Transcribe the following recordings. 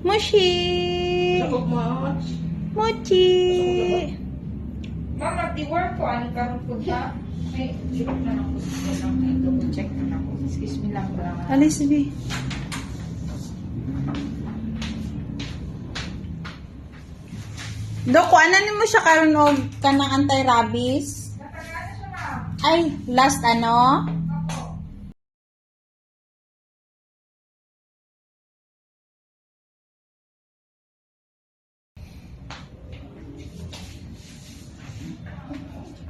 Moshi! Sakop mo. Mochi! Mama, di-work ko. Ano ka rin po ba? May check na ako. May double check na ako. Excuse me lang. Alis, B. Dok, ano mo siya karon og kanang anti-rabies? Natagana siya, ma'am. Ay, last ano?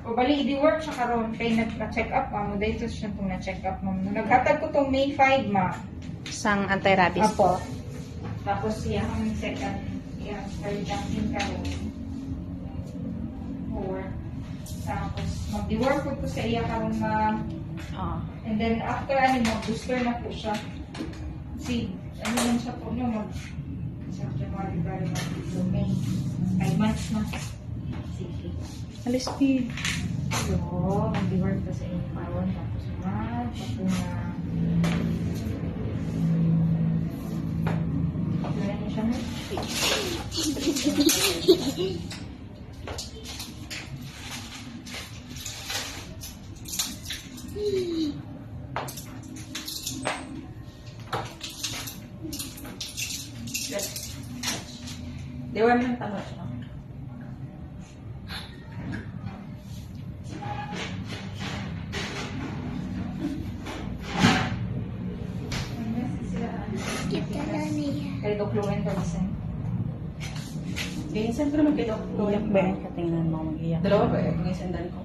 O bali, di-work siya karon kay nagpa-check up, ma'am. Dito siya itong na-check up, ma'am. Naghatag ko itong May 5, ma'am. Sang anti-rabies po. Tapos siya ang second, siya, third jumping karon. 4. Tapos, mag-di-work ko sa iya karon, ma'am. Oh. And then, after ano, mag-booster na po siya. Kasi, ano lang siya po, no, sa January, February, March, May. 5 months na. Sige. Alis, B. So, mag-work ka sa inyo karon. Tapos, pati na, wala niya siya, no? Dewa mo ng tama siya. Kay Doc Luen Dolcen. Ganyan, saan ko naman kayo? Iyak ba? Katingnan mo mag-iyak. Dalawa ba? Ito nga sandan ko.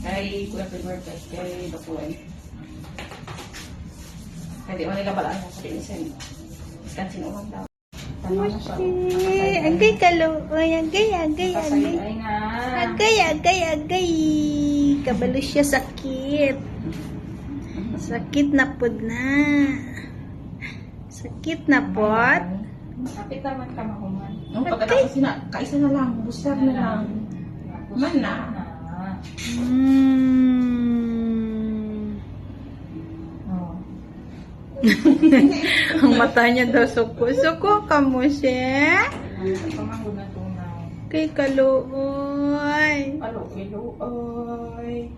Kay Kuya Pedro, kay Dokuan. Hindi mo nila balaan sa pinisin. Iskansin umang daw. Tama na siya. Agay kaluoy, agay. Ay nga. Agay. Kabalo siya sakit. Sakit na pod na. Sakit na pod. Kapit naman ka mahuman. Ang pagkatapos kaisa na lang, busar na lang. Man na. Oh. Ang mata niya daw suko. Suko ka mo siya. Pamanggo na tunaw. Kay kaluoy. Alo, ay.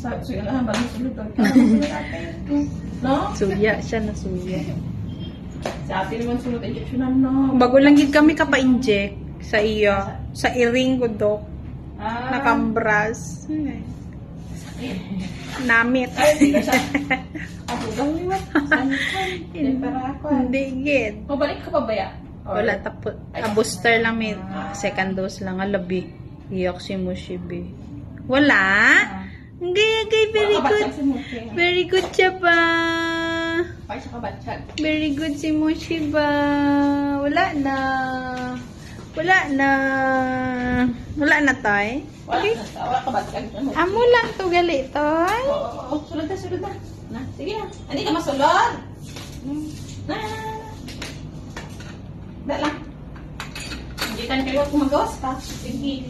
So yun lang, balang sulod. No? Suya siya na suya. Sa atin naman sulod, injection no? Bago lang gid kami kapa-inject sa iyo. Sa iring ko, Dok. Nakambras. Namit. Ako gawin. Para ako. Hindi gid. Mabalik ka pa ba ya? Wala tapos. Booster lang may second dose lang alabi. Iyok si Mushibi. Wala? Gay, very good. Very good siya ba? Ay, sa kabatsag. Very good si Moshi ba? Wala na. Wala na, tay. Wala kabatsag. Amo lang to gali, tay. Oo, sulod na. Na, sige na. Hindi ka masulod. Na. Da lang. Hindi ka na kayo kumagawas pa. Sige.